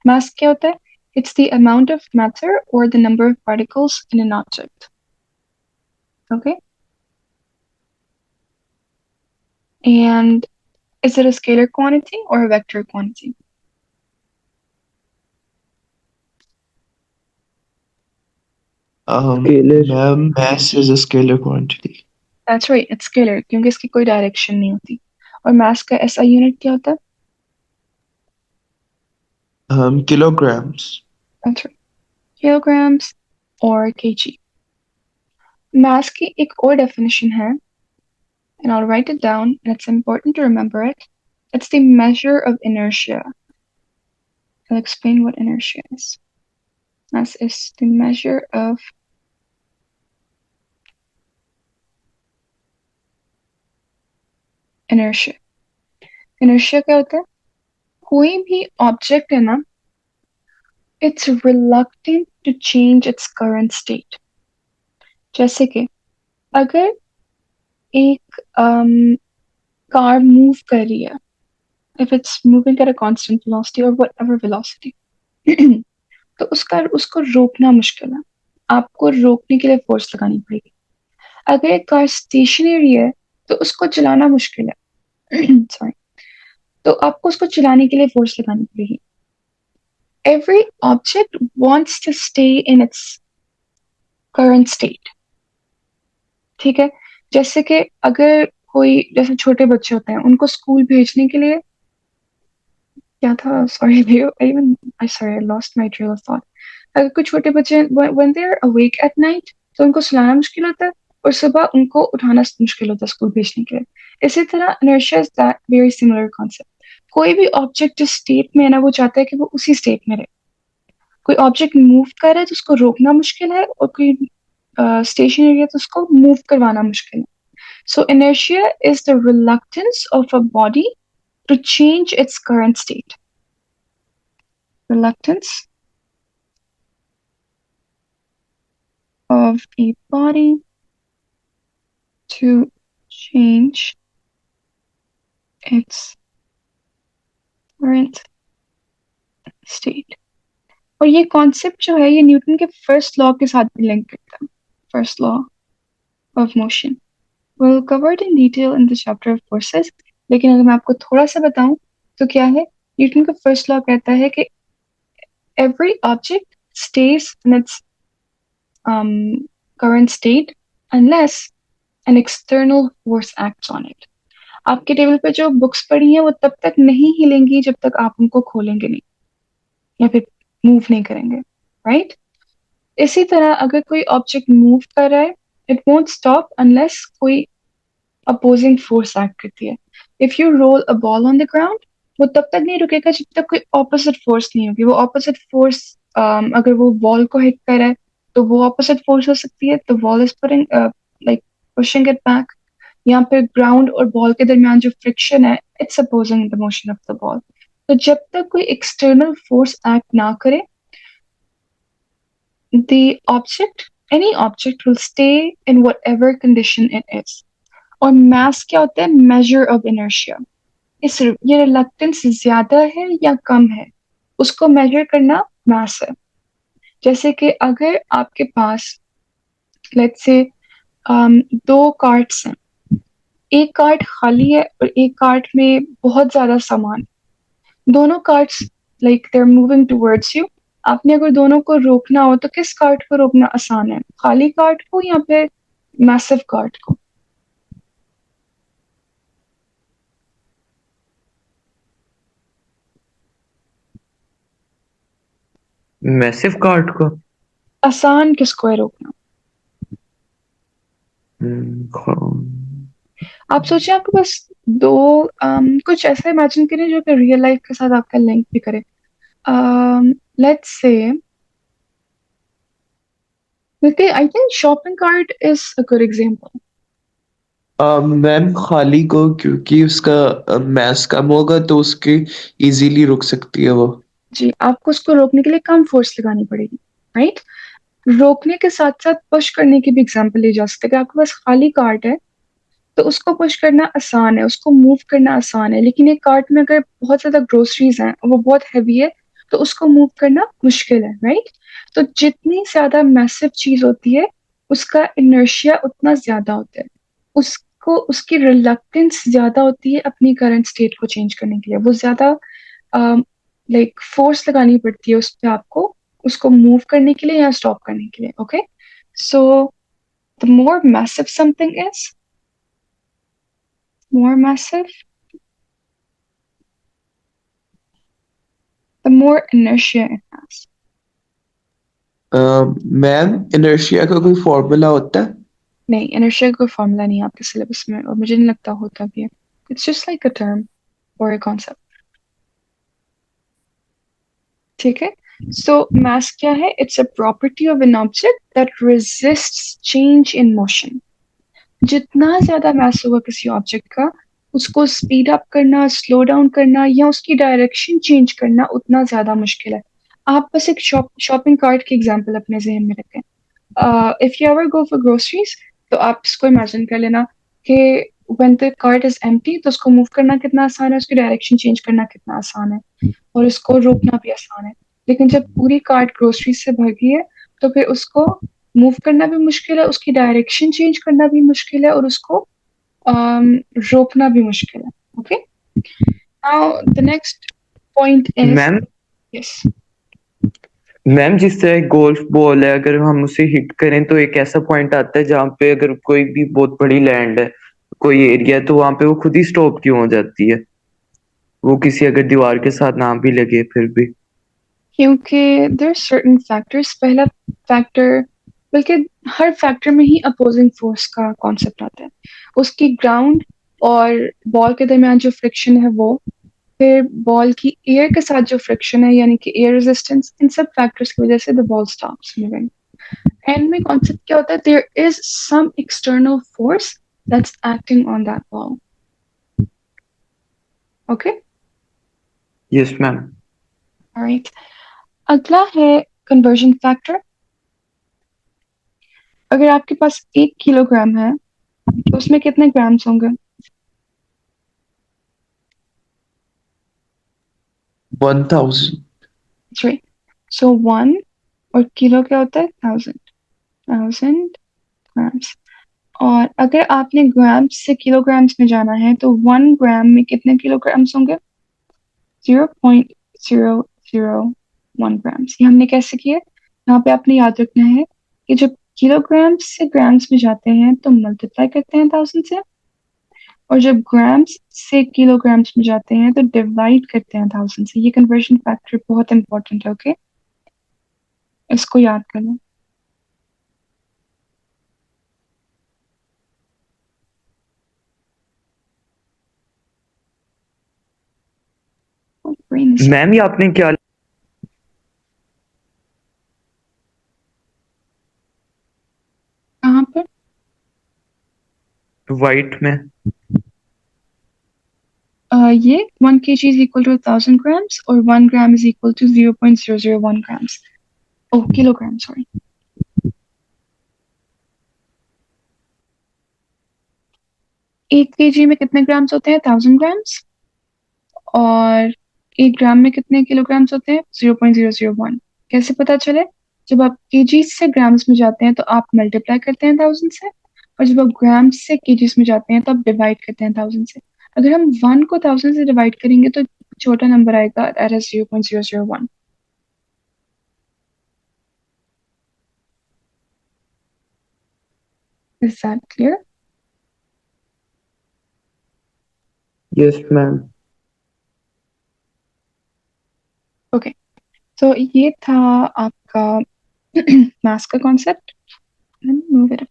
Mass क्या होता है? It's the amount of matter or the number of particles in an object. Okay? And is it a scalar quantity or a vector quantity? Scalar. Ma'am, mass is a scalar quantity. That's right, it's scalar क्योंकि इसकी कोई direction नहीं होती. और mass का SI unit क्या होता है? Kilograms. That's right, kilograms or kg. Mass की एक और definition है, and I'll write it down, and it's important to remember it. It's the measure of inertia. I'll explain what inertia is. Mass is the measure of inertia. Inertia क्या होता है? कोई भी object है ना, it's reluctant to change its current state. जैसे कि अगर एक कार मूव कर रही है, if it's moving at a constant velocity or whatever velocity, तो उसको रोकना मुश्किल है. आपको रोकने के लिए फोर्स लगानी पड़ेगी. अगर एक कार स्टेशनरी है तो उसको चलाना मुश्किल है. सॉरी. तो आपको उसको चलाने के लिए फोर्स लगानी पड़ेगी. Every object wants to stay in its current state. ठीक है. जैसे कि अगर कोई जैसे छोटे बच्चे होते हैं उनको स्कूल भेजने के लिए क्या था, sorry I sorry I lost my trail of thought. अगर कोई छोटे बच्चे when they are awake at night तो उनको सुलाना मुश्किल होता है और सुबह उनको उठाना मुश्किल होता है स्कूल भेजने के लिए. इसी तरह inertia is that very similar concept. कोई भी ऑब्जेक्ट जिस स्टेट में है ना वो चाहता है कि वो उसी स्टेट में रहे. कोई ऑब्जेक्ट मूव कर रहा है तो उसको रोकना मुश्किल है और कोई स्टेशनरी है तो उसको मूव करवाना मुश्किल है. So inertia is the reluctance of a body to change its current state. Reluctance of a body to change its current state. और ये कॉन्सेप्ट जो है ये न्यूटन के फर्स्ट लॉ के साथ भी लिंक करता है. First law of motion. We'll cover it in detail in the chapter of forces. लेकिन अगर मैं आपको थोड़ा सा बताऊं तो क्या है, न्यूटन का फर्स्ट लॉ कहता है कि every object stays in its current state unless an external force acts on it. आपके टेबल पे जो बुक्स पड़ी हैं वो तब तक नहीं हिलेंगी जब तक आप उनको खोलेंगे नहीं या फिर मूव नहीं करेंगे. राइट? इसी तरह अगर कोई ऑब्जेक्ट मूव कर रहा है इट वोंट स्टॉप अनलेस कोई अपोजिंग फोर्स एक्ट करती है. If you roll a ball on the ground वो तब तक नहीं रुकेगा जब तक कोई ऑपोजिट फोर्स नहीं होगी. वो ऑपोजिट फोर्स अगर वो बॉल को हिट कर रहा है तो वो ऑपोजिट फोर्स हो सकती है. The ball is putting like pushing it back. यहाँ पे ग्राउंड और बॉल के दरमियान जो फ्रिक्शन है it's opposing the motion of the ball. तो जब तक कोई एक्सटर्नल फोर्स एक्ट ना करे the object, any object will stay in whatever condition it is. और mass क्या होता है? Measure of inertia. ये reluctance ज्यादा है या कम है उसको measure करना mass है. जैसे कि अगर आपके पास let's say दो कार्ट्स हैं, एक कार्ट खाली है और एक कार्ट में बहुत ज्यादा सामान. दोनों carts like they are moving towards you. आपने अगर दोनों को रोकना हो तो किस कार्ट को रोकना आसान है, खाली कार्ट को या फिर मैसिव कार्ट को? मैसिव कार्ड को. आसान किसको है रोकना? आप सोचिए आपके पास दो कुछ ऐसा इमेजिन करें जो कि रियल लाइफ के साथ आपका लिंक भी करे. Let's say I think shopping cart is a good example. Ma'am खाली को क्योंकि उसका मैस कम होगा तो उसकी इजीली रुक सकती है वो. जी, आपको उसको रोकने के लिए कम फोर्स लगानी पड़ेगी. राइट? रोकने के साथ साथ पुश करने की भी एग्जांपल ली जा सकती है. आपके पास खाली कार्ट है तो उसको पुश करना आसान है, उसको मूव करना आसान है. लेकिन एक कार्ट में अगर बहुत ज्यादा ग्रोसरीज हैं और वो बहुत हैवी है तो उसको मूव करना मुश्किल है, राइट? तो जितनी ज्यादा मैसिव चीज होती है उसका इनर्शिया उतना ज्यादा होता है, उसको उसकी रिलक्टेंस ज्यादा होती है अपनी करंट स्टेट को चेंज करने के लिए, वो ज्यादा लाइक फोर्स लगानी पड़ती है उस पे आपको, उसको मूव करने के लिए या स्टॉप करने के लिए। Okay, so the more massive something is, more massive, the more inertia it has. Ma'am inertia का कोई फॉर्मूला होता है? नहीं, inertia का कोई फॉर्मूला नहीं है आपके सिलेबस में, और मुझे नहीं लगता होता भी है। It's just like a term or a concept. ठीक है, so mass क्या है? It's a property of an object that resists change in motion. जितना ज्यादा मास होगा किसी ऑब्जेक्ट का, उसको स्पीड अप करना, स्लो डाउन करना या उसकी डायरेक्शन चेंज करना उतना ज्यादा मुश्किल है। आप बस एक शॉपिंग कार्ट की एग्जांपल अपने जहन में रखें। If you ever go for groceries, तो आप इसको इमेजिन कर लेना कि when the cart is empty, तो उसको मूव करना कितना आसान है, उसकी डायरेक्शन चेंज करना कितना आसान है, और उसको रोकना भी आसान है। लेकिन जब पूरी कार्ट ग्रोसरीज से भरी है, तो फिर उसको मूव करना भी मुश्किल है, उसकी डायरेक्शन चेंज करना भी मुश्किल है, और उसको रोकना भी मुश्किल है। Okay, now the next point is, ma'am yes, ma'am जिस तरह गोल्फ बॉल है, अगर हम उसे हिट करें तो एक ऐसा पॉइंट आता है जहाँ पे अगर कोई भी बहुत बड़ी लैंड है, कोई एरिया है, तो वहां पे वो खुद ही स्टॉप क्यों हो जाती है? वो किसी अगर दीवार के साथ ना भी लगे फिर भी। क्योंकि देयर सर्टेन फैक्टर्स। पहला फैक्टर, बल्कि हर फैक्टर में ही अपोजिंग फोर्स का कॉन्सेप्ट आता है। उसकी ग्राउंड और बॉल के दरमियान जो फ्रिक्शन है वो, फिर बॉल की एयर के साथ जो फ्रिक्शन है यानी कि एयर रेजिस्टेंस, इन सब फैक्टर्स की वजह से the ball stops moving. End में कॉन्सेप्ट क्या होता है? There is some external force that's acting on that ball. Okay, yes ma'am. Alright, अगला है कन्वर्जन फैक्टर। अगर आपके पास 1 किलोग्राम है, तो उसमें कितने ग्राम्स होंगे? 1000। 3। सो 1 और किलो क्या होता है? 1000, 1000 ग्राम्स। और अगर आपने ग्राम्स से किलोग्राम्स में जाना है, तो 1 ग्राम में कितने किलोग्राम्स होंगे? 0.001 ग्राम्स। ये हमने कैसे किया? यहाँ पे आपने याद रखना है कि जब किलोग्राम्स से ग्राम्स में जाते हैं तो मल्टीप्लाई करते हैं 1000 से, और जब ग्राम्स से किलोग्राम्स में जाते हैं तो डिवाइड करते हैं 1000 से। ये कन्वर्जन फैक्टर बहुत इंपॉर्टेंट है। ओके, इसको याद करना। ब्रेन इज मैम ये आपने क्या कहाँ पर? वाइट में? ये 1 kg is equal to 1000 grams और 1 gram is equal to 0.001 grams. Oh, kilogram, sorry. 1 kg में कितने ग्राम्स होते हैं? 1000 ग्राम्स। और 1 ग्राम में कितने किलोग्राम्स होते हैं? 0.001। कैसे पता चले? जब आप केजी से ग्राम्स में जाते हैं तो आप मल्टीप्लाई करते हैं 1000 से, और जब आप ग्राम्स से केजीस में जाते हैं तो आप डिवाइड करते हैं 1000 से। अगर हम 1 को 1000 से डिवाइड करेंगे तो छोटा नंबर आएगा, that is 0.001। Is that clear? Yes ma'am. Okay, तो ये था आपका मास का कॉन्सेप्ट। Move it a.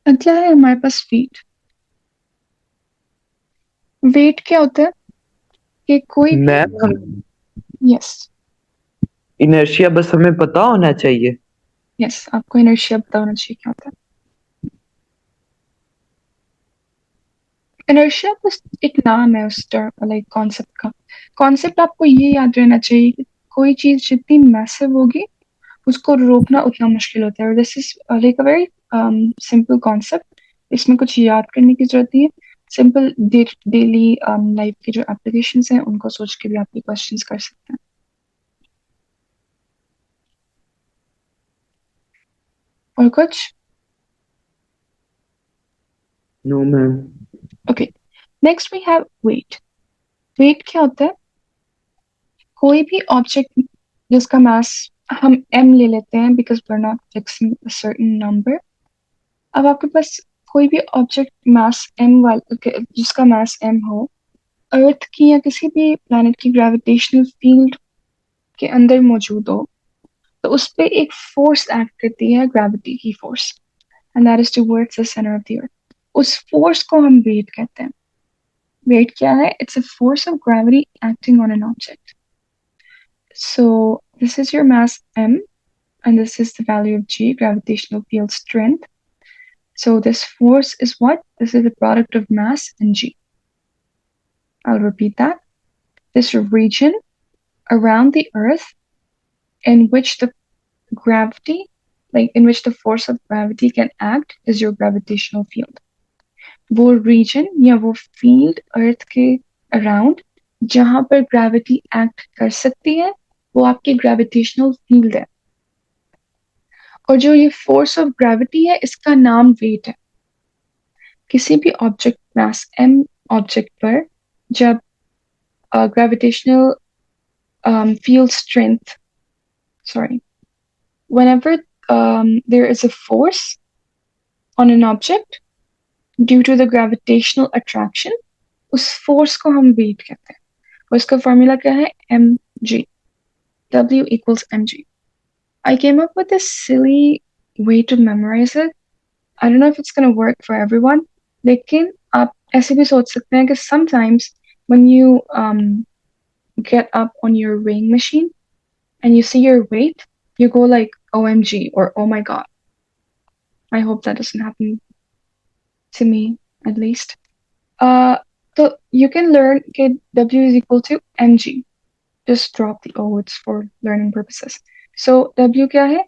अगला है हमारे पास वेट। वेट क्या होता है? कि कोई भी, मैम हम यस, इनर्शिया बस हमें पता होना चाहिए। यस, आपको इनर्शिया पता होना चाहिए क्या होता है। इनर्शिया बस एक नाम है उस टर्म लाइक कॉन्सेप्ट का। कॉन्सेप्ट आपको ये याद रहना चाहिए कि कोई चीज जितनी मैसिव होगी उसको रोकना उतना मुश्किल होता है। और this is like a very simple concept, इसमें कुछ याद करने की जरूरत नहीं है। सिंपल डेली लाइफ के जो एप्लीकेशंस हैं उनको सोच के भी आप ये क्वेश्चंस कर सकते हैं। और कुछ? No ma'am. Okay, next we have weight. Weight क्या होता है? कोई भी ऑब्जेक्ट जिसका मास हम m ले लेते हैं because we are not fixing a certain number. अब आपके पास कोई भी ऑब्जेक्ट मास m वाला जिसका मास m हो, अर्थ की या किसी भी प्लैनेट की ग्रेविटेशनल फील्ड के अंदर मौजूद हो, तो उस पे एक फोर्स एक्ट करती है, ग्रेविटी की force, and that is towards the centre of the earth. उस फोर्स को हम वेट कहते हैं। वेट क्या है? It's a force of gravity acting on an object. So this is your mass m and this is the value of g, gravitational field strength. So this force is what? This is the product of mass and g. I'll repeat that. This region around the earth in which the gravity, like in which the force of gravity can act, is your gravitational field. वो region या वो field earth के around जहां पर gravity act कर सकती है, वो आपकी gravitational field है। और जो ये force of gravity है, इसका नाम weight है। किसी भी ऑब्जेक्ट मास m ऑब्जेक्ट पर जब gravitational field strength, sorry, whenever there is a force on an object due to the gravitational attraction, उस फोर्स को हम वेट कहते हैं। और इसका फॉर्मूला क्या है? mg, w equals mg. I came up with this silly way to memorize it. I don't know if it's going to work for everyone, लेकिन आप ऐसे भी सोच सकते हैं कि sometimes when you get up on your weighing machine and you see your weight, you go like OMG or oh my God. I hope that doesn't happen to me at least. So you can learn that W is equal to mg. Just drop the O, it's for learning purposes. So W क्या है?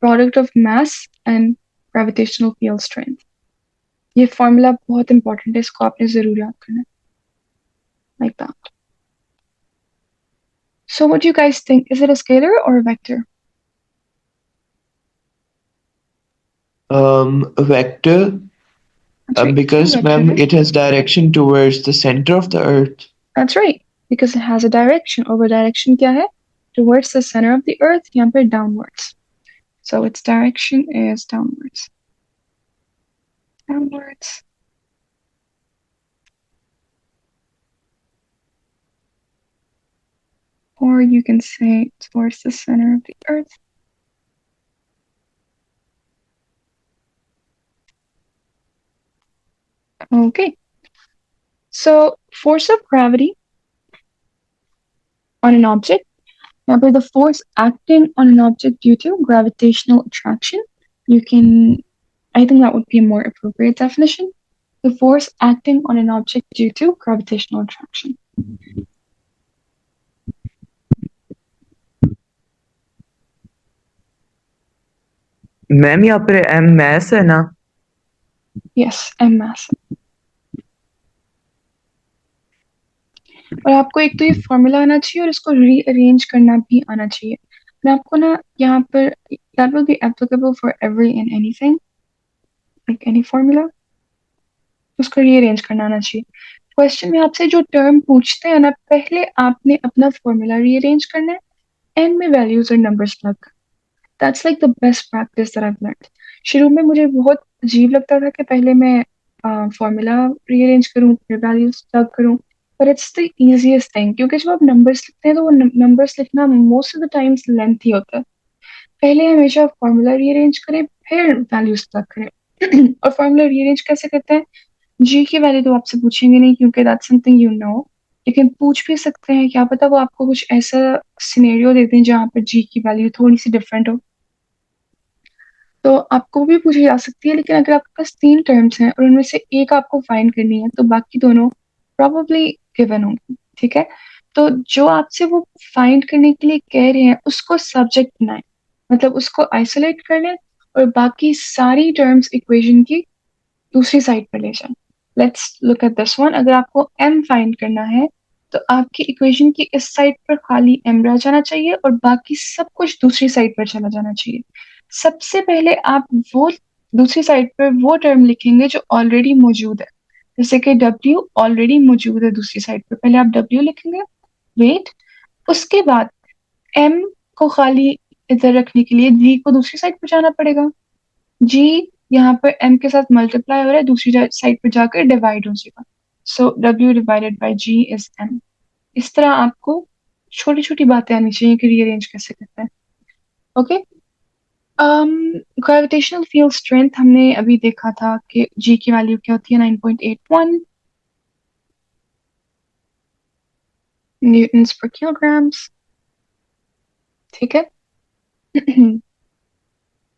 Product of mass and gravitational field strength. ये formula बहुत important है, इसको आपने जरूर याद करना है. Like that. So what do you guys think? Is it a scalar or a vector? Vector, That's right. because Vector ma'am, है. it has direction towards the center of the earth. That's right. Because it has a direction. और वो direction क्या है? Towards the center of the earth, यहाँ पे downwards. So its direction is downwards. Downwards. Or you can say towards the center of the earth. Okay. So force of gravity on an object. Remember the force acting on an object due to gravitational attraction. I think that would be a more appropriate definition. The force acting on an object due to gravitational attraction. Ma'am यहाँ पर m mass है ना? Yes, m mass. और आपको एक तो ये formula आना चाहिए और इसको रीअरेंज करना भी आना चाहिए। मैं आपको ना यहाँ पर that will be applicable for every and anything, like any formula, उसको रीअरेंज करना आना चाहिए। क्वेश्चन में आपसे जो टर्म पूछते हैं ना, पहले आपने अपना फॉर्मूला रीअरेंज करना है, एंड में वैल्यूज और नंबर्स प्लग करना। That's like the best practice that I have learned. शुरू में मुझे बहुत अजीब लगता था कि पहले मैं फॉर्मूला रीअरेंज करूं फिर वैल्यूज प्लग करूं, पर इट्स द इजीएस्ट थिंग, क्योंकि जब आप नंबर्स लिखते हैं तो वो नंबर्स लिखना most of the times lengthy होता है। पहले हमेशा फॉर्मूला रीअरेंज करें फिर वैल्यूज प्लग करें। और फॉर्मूला रीअरेंज कैसे करते हैं? जी की वैल्यू तो आपसे पूछेंगे नहीं क्योंकि दैट्स समथिंग यू नो, लेकिन पूछ भी सकते हैं, क्या पता वो आपको कुछ ऐसा सिनेरियो देते हैं जहां पर जी की वैल्यू थोड़ी सी डिफरेंट हो। तो आपको भी पूछी जा सकती है, लेकिन अगर आपके पास 3 टर्म्स हैं और उनमें से एक आपको फाइंड करनी है तो बाकी दोनों प्रोबेबली गिवन होंगी, ठीक है। तो जो आपसे वो फाइंड करने के लिए कह रहे हैं उसको सब्जेक्ट बनाएं, मतलब उसको आइसोलेट कर लें और बाकी सारी टर्म्स इक्वेशन की दूसरी साइड पर ले जाएं। Let's look at this one. अगर आपको m फाइंड करना है तो आपकी इक्वेशन की इस साइड पर खाली m रह जाना चाहिए और बाकी सब कुछ दूसरी साइड पर चला जाना चाहिए। सबसे पहले आप वो दूसरी साइड पर वो टर्म लिखेंगे जो ऑलरेडी मौजूद है, जैसे कि w ऑलरेडी मौजूद है दूसरी साइड पर, पहले आप w लिखेंगे, वेट, उसके बाद m को खाली इधर रखने के लिए g को दूसरी साइड पर जाना पड़ेगा। g यहाँ पर m के साथ मल्टीप्लाई हो रहा है, दूसरी साइड पर जाकर डिवाइड हो जाएगा। सो w divided by g is m। इस तरह आपको छोटी छोटी बातें आनी चाहिए कि रीअरेंज कैसे करते हैं। ओके, ग्रेविटेशनल फील्ड स्ट्रेंथ हमने अभी देखा था कि g की वैल्यू क्या होती है, 9.81 न्यूटन्स पर किलोग्राम्स, ठीक है।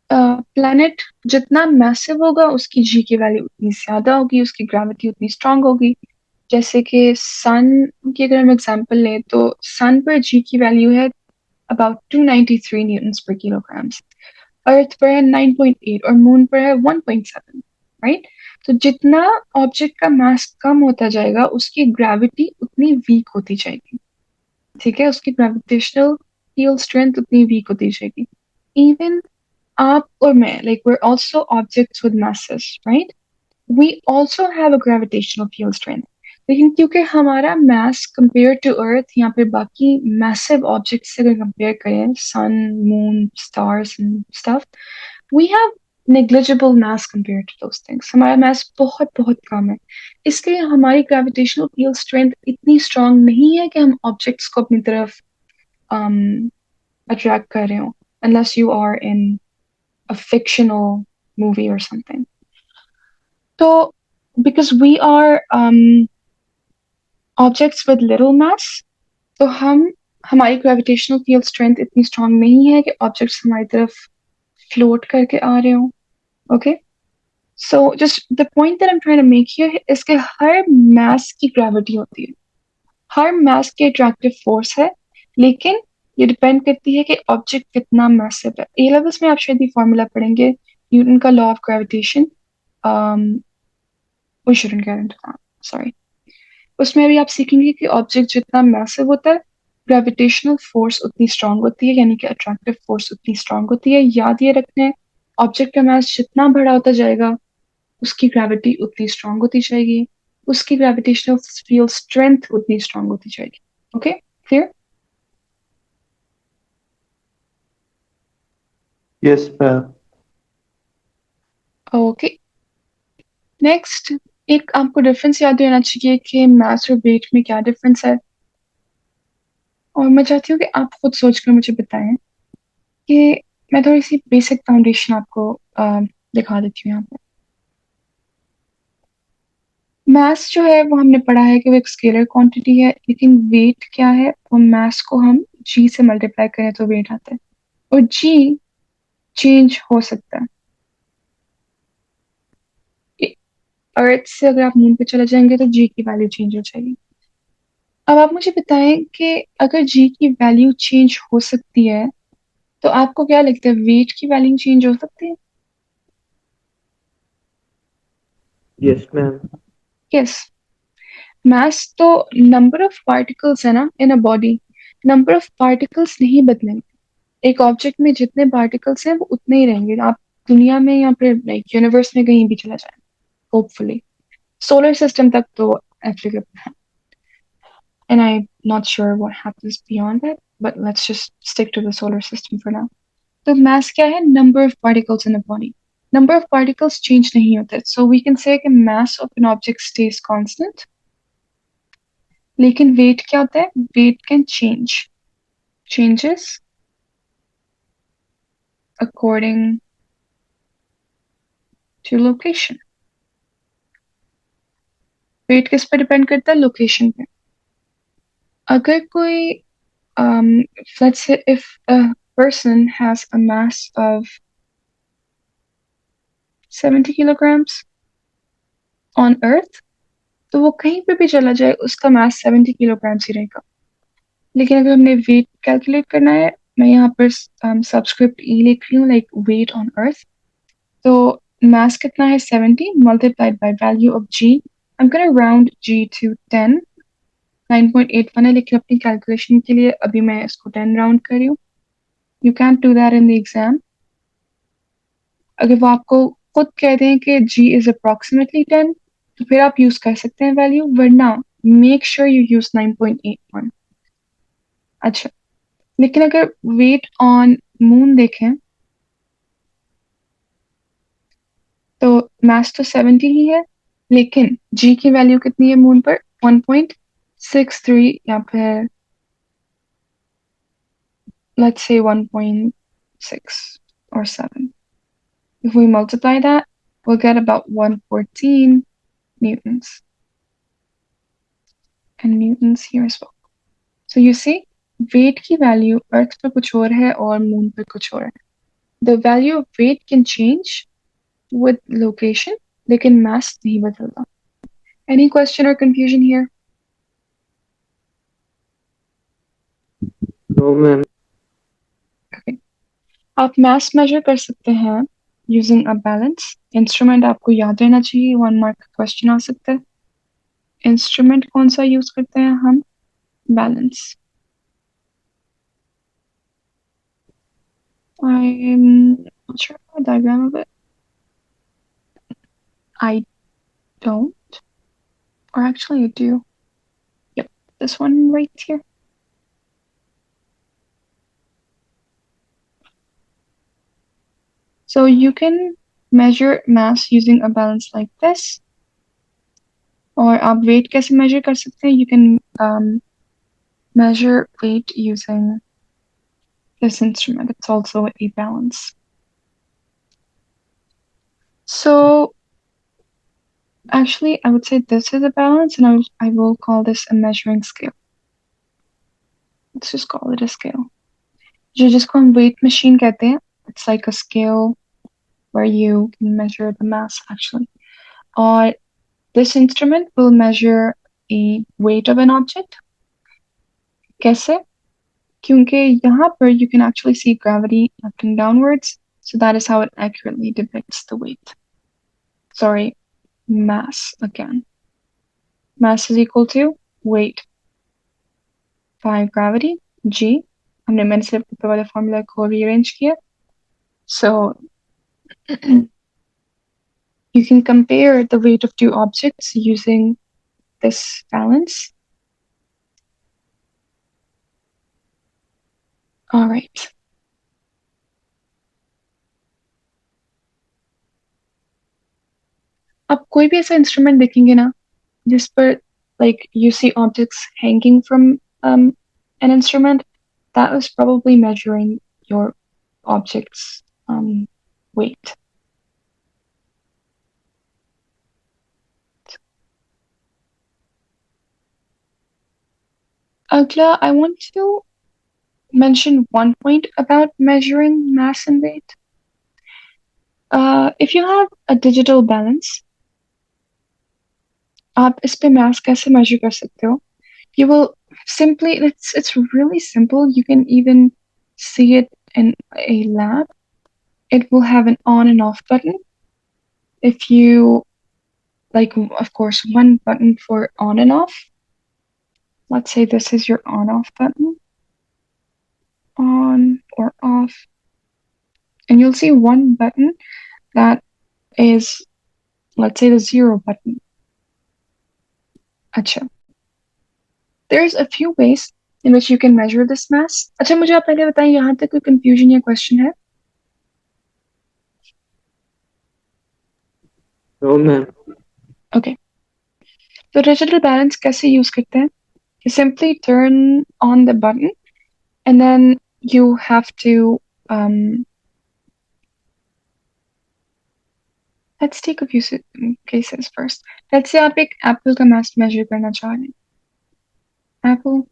प्लैनेट जितना मैसिव होगा उसकी जी की वैल्यू उतनी ज्यादा होगी, उसकी ग्रेविटी उतनी स्ट्रांग होगी। जैसे कि सन की अगर हम एग्जांपल लें तो सन पर जी की वैल्यू है अबाउट 293 न्यूटन्स पर किलोग्राम्स, अर्थ पर है 9.8 और मून पर है 1.7, राइट। तो जितना ऑब्जेक्ट का मास कम होता जाएगा उसकी ग्रेविटी उतनी वीक होती जाएगी, ठीक है, उसकी ग्रेविटेशनल फील्ड स्ट्रेंथ उतनी वीक होती जाएगी। इवन आप और मैं, like we're also objects with masses, right? We also have a gravitational field strength. लेकिन क्योंकि हमारा mass compared to Earth यहाँ पे बाकी massive objects से अगर compare करें, sun, moon, stars and stuff, we have negligible mass compared to those things. हमारा mass बहुत बहुत कम है, इसलिए हमारी gravitational field strength इतनी strong नहीं है कि हम objects को अपनी तरफ um, attract कर रहे हो, unless you are in a fictional movie or something. So, because we are objects with little mass, तो हमारी gravitational field strength इतनी strong नहीं है कि objects हमारी तरफ float करके आ रहे हो. Okay? So, just the point that I'm trying to make here is कि हर mass की gravity होती है, हर mass की attractive force है, लेकिन ये डिपेंड करती है कि ऑब्जेक्ट कितना मैसिव है। ए लेवल्स में आप शायद ये फॉर्मूला पढ़ेंगे, न्यूटन का law of gravitation, we shouldn't get into that, sorry। उसमें भी आप सीखेंगे कि ऑब्जेक्ट जितना मैसिव होता है ग्रेविटेशनल फोर्स उतनी स्ट्रांग होती है, यानी कि अट्रैक्टिव फोर्स उतनी स्ट्रांग होती है। याद ये रखना है, ऑब्जेक्ट का मास जितना बड़ा होता जाएगा उसकी ग्रेविटी उतनी स्ट्रांग होती जाएगी, उसकी ग्रेविटेशनल फील्ड स्ट्रेंथ उतनी स्ट्रांग होती जाएगी। Okay, clear? Yes ma'am. Okay, next, एक आपको डिफरेंस याद रहना चाहिए कि मास और वेट में क्या डिफरेंस है, और मैं चाहती हूँ कि आप खुद सोचकर मुझे बताएं कि मैं थोड़ी सी बेसिक फाउंडेशन आपको दिखा देती हूँ यहाँ पे। मास जो है वो हमने पढ़ा है कि वो एक स्केलर क्वांटिटी है, लेकिन वेट क्या है, वो मास को हम जी से मल्टीप्लाई करें तो वेट आता है, और जी चेंज हो सकता है। अर्थ से अगर आप मून पे चले जाएंगे तो जी की वैल्यू चेंज हो जाएगी। अब आप मुझे बताएं कि अगर जी की वैल्यू चेंज हो सकती है तो आपको क्या लगता है, वेट की वैल्यू चेंज हो सकती है? Yes ma'am. यस। मास तो नंबर ऑफ पार्टिकल्स है ना in a body, number of particles नहीं बदलेंगे। एक ऑब्जेक्ट में जितने पार्टिकल्स हैं वो उतने ही रहेंगे, आप दुनिया में या फिर लाइक यूनिवर्स में कहीं भी चला जाए, होपफुली सोलर सिस्टम तक तो एप्लीकेबल है, and I'm not sure what happens beyond that, but let's just stick to the solar system for now. तो mass क्या है, number of particles in a body, number of particles change नहीं होते, so we can say कि mass of an object stays constant, लेकिन weight क्या होता है, weight can changes according to location। weight किस पे डिपेंड करता है, लोकेशन पे। अगर कोई let's say if a person has a mass of 70 kilograms on Earth, तो वो कहीं पे भी चला जाए उसका मास 70 kilograms ही रहेगा. लेकिन अगर हमने वेट कैलकुलेट करना है, मैं यहाँ पर सबस्क्रिप्ट ई लिख रही हूँ, लाइक वेट ऑन अर्थ. तो मास कितना है 70 multiplied by value of g. I'm gonna round g to 10. 9.81 है, लेकिन अपनी कैलकुलेशन के लिए अभी मैं इसको 10 राउंड कर रही हूँ. You can do that in the exam. अगर वो आपको खुद कह दें कि g is approximately 10, तो फिर आप यूज कर सकते हैं वैल्यू, वरना मेक श्योर यू यूज 9.81. अच्छा, लेकिन अगर वेट ऑन मून देखें तो मास तो 70 ही है, लेकिन जी की वैल्यू कितनी है मून पर? 1.63 या फिर let's say 1.6 or 7. If we multiply that, we'll get about 114 newtons. And newtons here as well. So you see, weight की वैल्यू अर्थ पर कुछ और है और मून पर कुछ और है. The value of weight can change with location, लेकिन mass नहीं बदलता. Any question or confusion here? No, ma'am. Okay. आप mass measure कर सकते हैं using a balance. Instrument आपको याद रहना चाहिए, 1 mark का question आ सकता है. Instrument कौन सा use करते हैं हम? Balance. I'm not sure about the diagram of it. I don't. Or actually I do. Yep, this one right here. So you can measure mass using a balance like this. और आप weight कैसे measure कर सकते हैं? You can measure weight using this instrument. It's also a balance. So actually, I would say this is a balance, and I will call this a measuring scale. Let's just call it a scale. जो जिसको हम weight machine कहते हैं. It's like a scale where you can measure the mass actually. Or this instrument will measure the weight of an object. कैसे? क्योंकि यहाँ पर you can actually see gravity acting downwards, so that is how it accurately depicts the weight. Sorry, mass again. Mass is equal to weight by gravity, g. हमने मैंने सिर्फ ऊपर वाले formula को rearrange किया. So you can compare the weight of two objects using this balance. All right. आप कोई भी ऐसा इंस्ट्रूमेंट देखेंगे ना जिस पर like you see objects hanging from an instrument, that was probably measuring your object's weight. Agla, I want to mention one point about measuring mass and weight. If you have a digital balance, आप इस पे mass कैसे measure कर सकते हो? You will simply, it's really simple. You can even see it in a lab. It will have an on and off button. If you like, of course, one button for on and off. Let's say this is your on off button, on or off. And you'll see one button that is, let's say, the 0 button. Acha. There's a few ways in which you can measure this mass. अच्छा, मुझे आप पहले बताएं, यहाँ तक कोई confusion या question है? No, ma'am. Okay. तो digital balance कैसे use करते हैं? You simply turn on the button and then you have to let's take a few cases first. Let's say आप एक apple का mass measure करना चाह रहे हैं. Apple.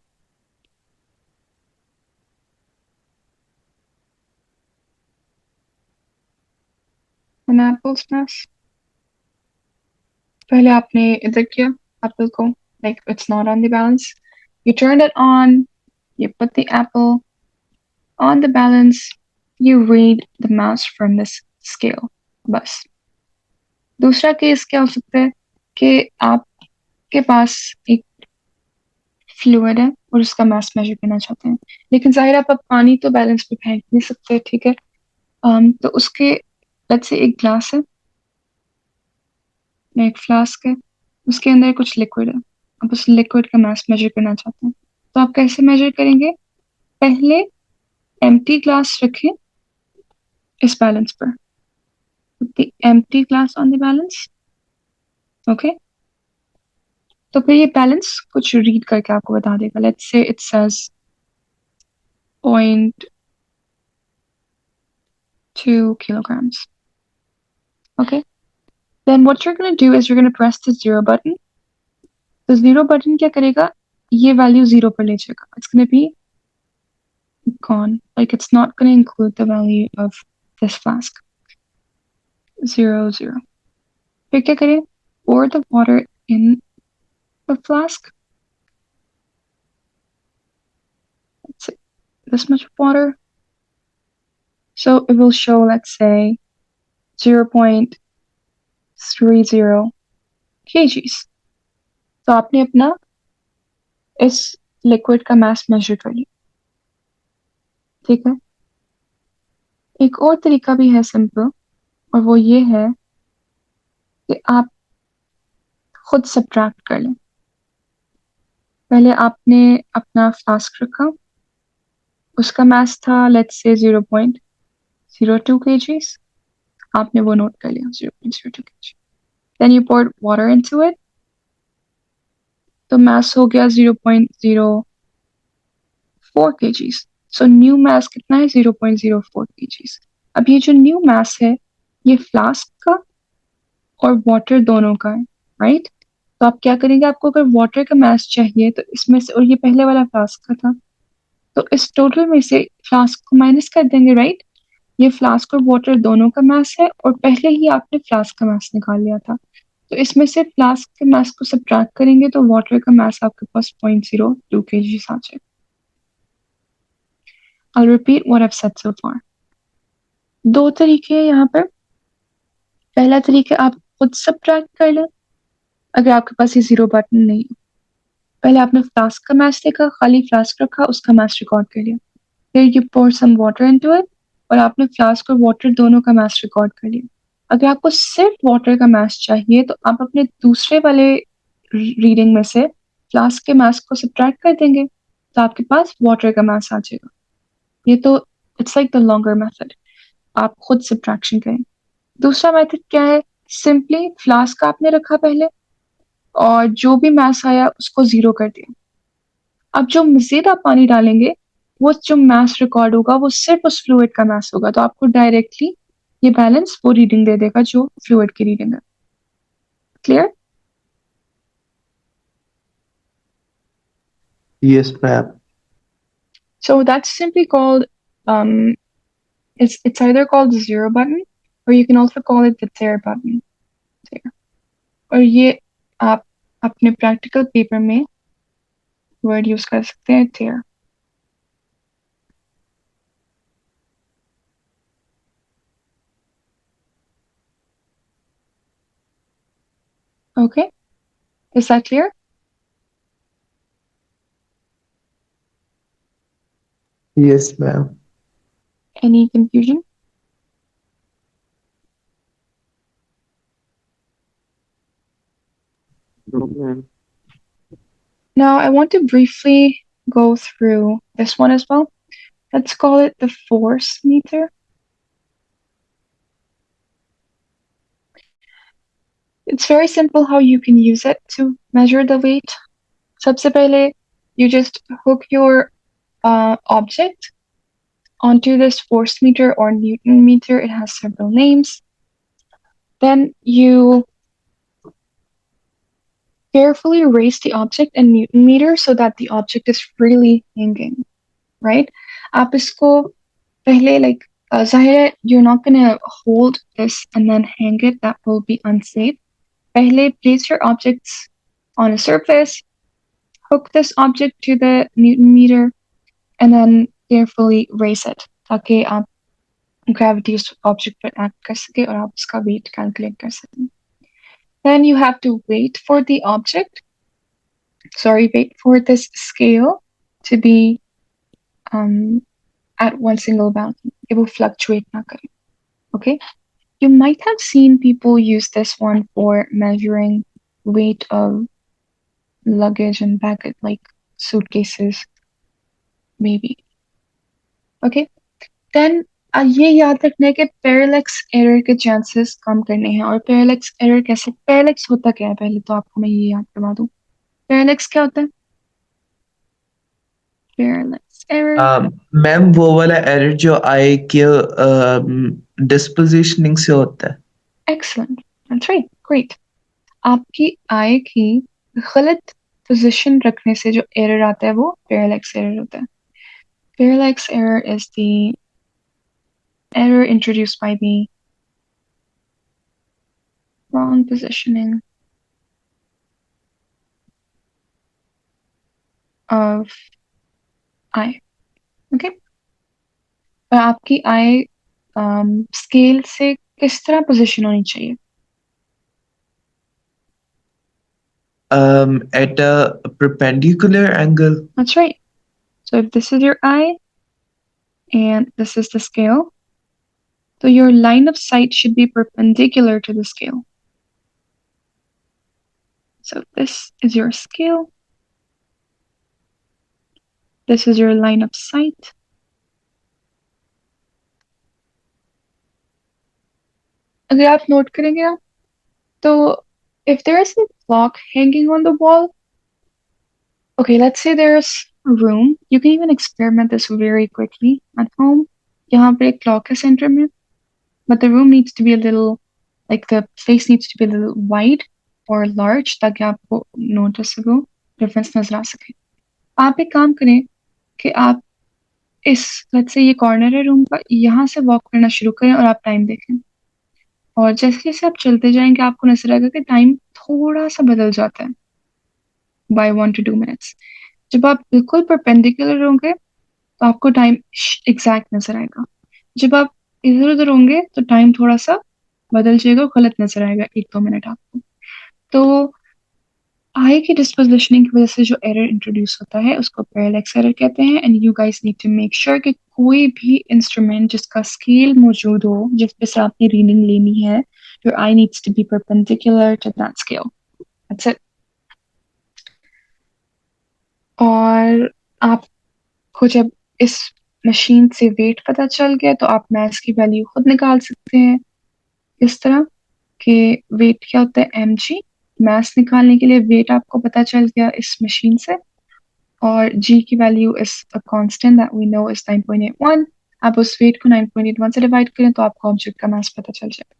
an apple's mass. पहले आपने इधर किया apple को, like it's not on the balance. You turned it on, you put the apple on the balance, you read the mass from this scale. बस. दूसरा केस क्या हो सकता है कि आपके पास एक फ्लूइड है और उसका मास मेजर करना चाहते हैं, लेकिन जाहिर आप पानी तो बैलेंस पे फेंक नहीं सकते, ठीक है। तो उसके लेट्स से एक ग्लास है, एक फ्लास्क है, उसके अंदर कुछ लिक्विड है, आप उस लिक्विड का मास मेजर करना चाहते हैं, तो आप कैसे मेजर करेंगे? पहले एम्प्टी ग्लास रखें इस बैलेंस पर, the empty glass on the balance, okay. तो फिर ये बैलेंस कुछ रीड करके आपको बता देगा। Let's say it says 0.2 kilograms, okay? Then what you're going to do is you're going to press the zero button. तो zero button क्या करेगा? ये वैल्यू जीरो पर ले जाएगा। It's going to be gone, like it's not going to include the value of this flask. 0 0. फिर क्या करें? Pour the water in the flask. Let's see, this much water. So it will show, let's say, 0.30 kgs. तो आपने अपना इस liquid का मास major कर लिया, ठीक है। एक और तरीका भी है सिंपल, और वो ये है कि आप खुद सब्ट्रैक्ट कर लें। पहले आपने अपना फ्लास्क रखा, उसका मास था लेट्स से 0.02 kgs, आपने वो नोट कर लिया 0.02 kg। Then you poured water into it, तो मास हो गया 0.04 kgs। सो न्यू मास कितना है? 0.04 kgs। अब ये जो न्यू मास है ये फ्लास्क का और वाटर दोनों का है, राइट? तो आप क्या करेंगे? आपको अगर वाटर का मास चाहिए तो इसमें से, और ये पहले वाला फ्लास्क का था, तो इस टोटल में से फ्लास्क को माइनस कर देंगे, राइट? ये फ्लास्क और वाटर दोनों का मास है और पहले ही आपने फ्लास्क का मास निकाल लिया था, तो इसमें से फ्लास्क के मास को सब्ट्रैक्ट करेंगे तो वाटर का मास आपके पास 0.02 kg आ जाएगा। I'll repeat what I've said so far. दो तरीके हैं यहाँ पर। पहला तरीका आप खुद सब्ट्रैक्ट कर लें अगर आपके पास ये जीरो बटन नहीं है। पहले आपने फ्लास्क का मास देखा, खाली फ्लास्क रखा, उसका मास रिकॉर्ड कर लिया, फिर you pour some water into it और आपने फ्लास्क और वाटर दोनों का मास रिकॉर्ड कर लिया। अगर आपको सिर्फ वाटर का मास चाहिए तो आप अपने दूसरे वाले रीडिंग में से फ्लास्क के मास को सब्ट्रैक्ट कर देंगे, तो आपके पास वाटर का मास आ जाएगा। ये तो it's like the longer method, आप खुद सब्ट्रैक्शन करें। दूसरा मेथड क्या है? सिंपली फ्लास्क आपने रखा पहले और जो भी मास आया उसको जीरो कर दिया। अब जो मजीद आप पानी डालेंगे वो जो मास रिकॉर्ड होगा वो सिर्फ उस फ्लूइड का मास होगा, तो आपको डायरेक्टली ये बैलेंस वो रीडिंग दे देगा जो फ्लूइड की रीडिंग है। Clear? Yes, ma'am. So that's simply called it's either called the zero button or you can also call it the tear button. Tear. और ये आप अपने प्रैक्टिकल पेपर में वर्ड यूज कर सकते हैं, tear. Okay, is that clear? Yes, ma'am. Any confusion? Now I want to briefly go through this one as well. Let's call it the force meter. It's very simple how you can use it to measure the weight. सबसे पहले you just hook your object onto this force meter or Newton meter. It has several names. Then you carefully raise the object in Newton meter so that the object is freely hanging, right? आप इसको पहले like जाहिर है you're not gonna hold this and then hang it, that will be unsafe. पहले place your objects on a surface, hook this object to the Newton meter, and then carefully raise it ताकि आप gravity उस object पर act कर सके और आप उसका weight calculate कर सकें. Then you have to wait for this scale to be at one single boundary. It will fluctuate ना करे. Okay? You might have seen people use this one for measuring weight of luggage and baggage, like suitcases, maybe. Okay? Then ये याद रखना है कि parallax error के chances कम करने हैं. और पैरेलैक्स एरर कैसे, पैरेलैक्स होता क्या है पहले तो आपको मैं ये याद करवा दूं. पैरेलैक्स क्या होता है? पैरेलैक्स एरर, मैम वो वाला एरर जो आई के डिस्पोजिशनिंग से होता है. excellent, that's right, great. आपकी आई की गलत पोजीशन रखने से जो एरर आता है वो पैरेलैक्स एरर होता है. Parallax error is the error introduced by the wrong positioning of eye. Okay? और आपकी आई स्केल से किस तरह पोजीशन होनी चाहिए? At a perpendicular angle. That's right. So if this is your eye and this is the scale, so your line of sight should be perpendicular to the scale. So this is your scale. This is your line of sight. अगर आप note करेंगे ना, तो if there is a clock hanging on the wall, okay, let's say there's a room. You can even experiment this very quickly at home. यहाँ पे एक clock है center में, but the room needs to be a little, like the space needs to be a little wide or large ताकि आपको noticeable difference नजर आ सके. आप एक काम करें कि आप इस, let's say ये corner है room का, यहाँ से walk करना शुरू करें और आप time देखें. और जैसे जैसे आप चलते जाएंगे आपको नजर आएगा कि टाइम थोड़ा सा बदल जाता है by 1 to 2 minutes. जब आप बिल्कुल परपेंडिकुलर होंगे तो आपको टाइम एग्जैक्ट नजर आएगा. जब आप इधर उधर होंगे तो टाइम थोड़ा सा बदल जाएगा, गलत नजर आएगा 1-2 मिनट आपको. तो आई की डिस्पोजिशनिंग की वजह से जो एरर इंट्रोड्यूस होता है उसको पैरेलैक्स एरर कहते हैं. And you guys need to make sure कि कोई भी इंस्ट्रूमेंट जिसका स्केल मौजूद हो, जिस पे से आपने रीडिंग लेनी है, your eye needs to be perpendicular to that scale. That's it. और आपको जब इस मशीन से वेट पता चल गया तो आप मास की वैल्यू खुद निकाल सकते हैं. इस तरह कि वेट क्या होता है mg. मास निकालने के लिए वेट आपको पता चल गया इस मशीन से, और g की वैल्यू is a constant that we know is 9.81. आप उस वेट को 9.81 से डिवाइड करें तो आपको ऑब्जेक्ट का मास पता चल जाएगा.